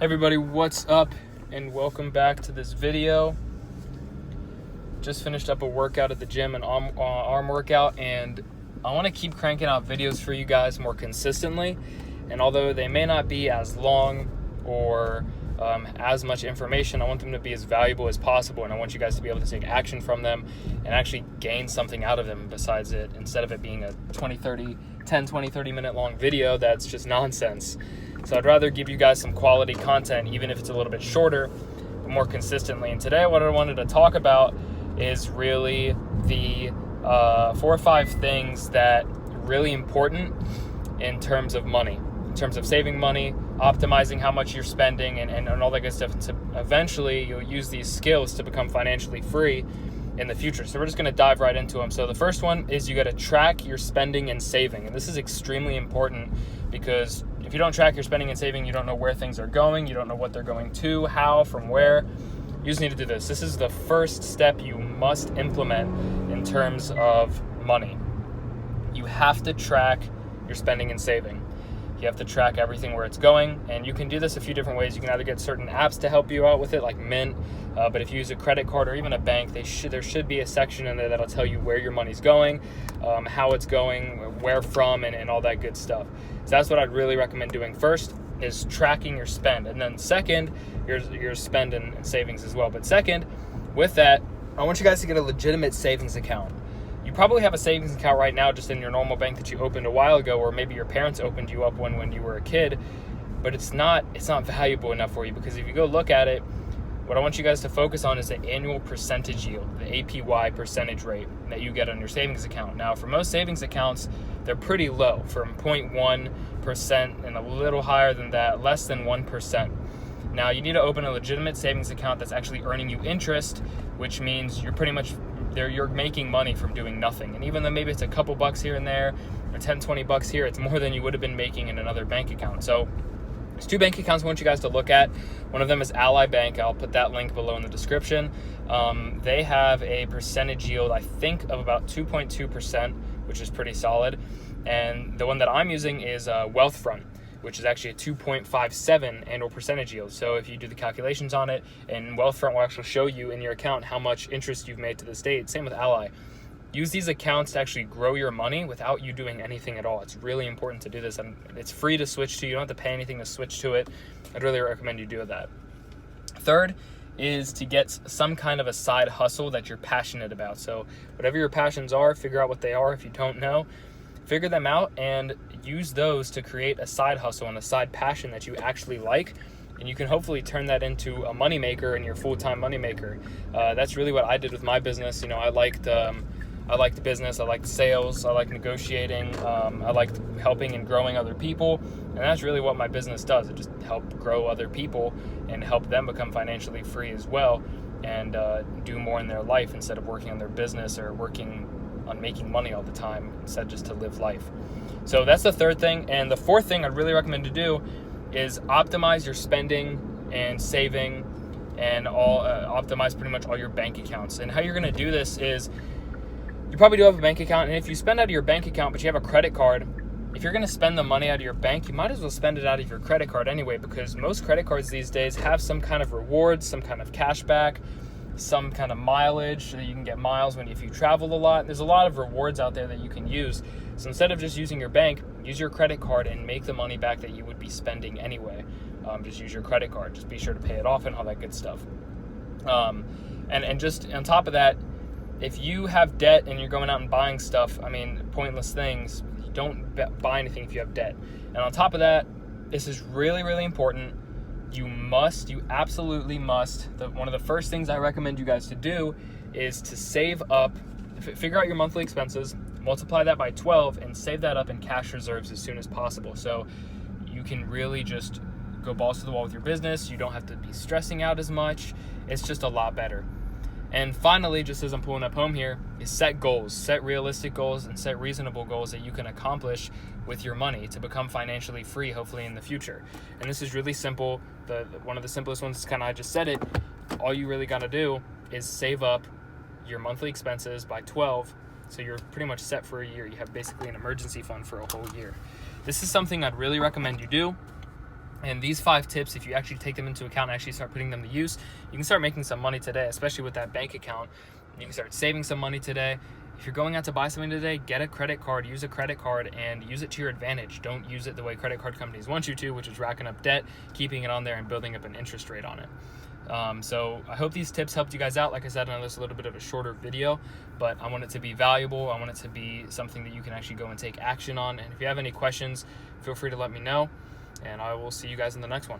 Everybody, what's up and welcome back to this video. Just finished up a workout at the gym, an arm workout, and I want to keep cranking out videos for you guys more consistently. And although they may not be as long or as much information, I want them to be as valuable as possible, and I want you guys to be able to take action from them and actually gain something out of them besides it, instead of it being a 10, 20, 30 minute long video that's just nonsense. So I'd rather give you guys some quality content, even if it's a little bit shorter, but more consistently. And today what I wanted to talk about is really the 4 or 5 things that are really important in terms of money, in terms of saving money, optimizing how much you're spending, and all that good stuff. So eventually you'll use these skills to become financially free in the future. So we're just going to dive right into them. So the first one is you got to track your spending and saving. And this is extremely important because if you don't track your spending and saving, you don't know where things are going. You don't know what they're going to, how, from where. You just need to do this. This is the first step you must implement in terms of money. You have to track your spending and saving. You have to track everything where it's going, and you can do this a few different ways. You can either get certain apps to help you out with it, like Mint, but if you use a credit card or even a bank, there should be a section in there that'll tell you where your money's going, how it's going, where from, and all that good stuff. So that's what I'd really recommend doing first, is tracking your spend. And then second, your spend and savings as well. But second, with that, I want you guys to get a legitimate savings account. You probably have a savings account right now just in your normal bank that you opened a while ago, or maybe your parents opened you up one when you were a kid, but it's not valuable enough for you, because if you go look at it, what I want you guys to focus on is the annual percentage yield, the APY percentage rate that you get on your savings account. Now, for most savings accounts, they're pretty low, from 0.1% and a little higher than that, less than 1%. Now, you need to open a legitimate savings account that's actually earning you interest, which means you're making money from doing nothing. And even though maybe it's a couple bucks here and there, or 10, 20 bucks here, it's more than you would have been making in another bank account. So there's 2 bank accounts I want you guys to look at. One of them is Ally Bank. I'll put that link below in the description. They have a percentage yield, I think, of about 2.2%, which is pretty solid. And the one that I'm using is Wealthfront, which is actually a 2.57 annual percentage yield. So if you do the calculations on it, and Wealthfront will actually show you in your account how much interest you've made to this date. Same with Ally. Use these accounts to actually grow your money without you doing anything at all. It's really important to do this, and it's free to switch to. You don't have to pay anything to switch to it. I'd really recommend you do that. Third is to get some kind of a side hustle that you're passionate about. So whatever your passions are, figure out what they are. If you don't know, figure them out and use those to create a side hustle and a side passion that you actually like, and you can hopefully turn that into a moneymaker and your full-time moneymaker. That's really what I did with my business. I liked the business, I liked sales, I liked negotiating, I liked helping and growing other people, and that's really what my business does. It just helps grow other people and help them become financially free as well, and do more in their life instead of working on their business or working on making money all the time, instead just to live life. So that's the third thing. And the fourth thing I'd really recommend to do is optimize your spending and saving, and optimize pretty much all your bank accounts. And how you're going to do this is, you probably do have a bank account, and if you spend out of your bank account but you have a credit card, if you're going to spend the money out of your bank, you might as well spend it out of your credit card anyway, because most credit cards these days have some kind of rewards, some kind of cash back, some kind of mileage, so that you can get miles if you travel a lot. There's a lot of rewards out there that you can use. So instead of just using your bank, use your credit card and make the money back that you would be spending anyway. Just use your credit card. Just be sure to pay it off and all that good stuff. And And just on top of that, if you have debt and you're going out and buying stuff, I mean, pointless things, don't buy anything if you have debt. And on top of that, this is really, really important. You absolutely must. One of the first things I recommend you guys to do is to save up, figure out your monthly expenses, multiply that by 12, and save that up in cash reserves as soon as possible. So you can really just go balls to the wall with your business. You don't have to be stressing out as much. It's just a lot better. And finally, just as I'm pulling up home here, is set goals. Set realistic goals and set reasonable goals that you can accomplish with your money to become financially free, hopefully in the future. And this is really simple. One of the simplest ones is kind of, I just said it. All you really got to do is save up your monthly expenses by 12. So you're pretty much set for a year. You have basically an emergency fund for a whole year. This is something I'd really recommend you do. And these 5 tips, if you actually take them into account and actually start putting them to use, you can start making some money today, especially with that bank account. You can start saving some money today. If you're going out to buy something today, get a credit card, use a credit card, and use it to your advantage. Don't use it the way credit card companies want you to, which is racking up debt, keeping it on there, and building up an interest rate on it. So I hope these tips helped you guys out. Like I said, I know this is a little bit of a shorter video, but I want it to be valuable. I want it to be something that you can actually go and take action on. And if you have any questions, feel free to let me know. And I will see you guys in the next one.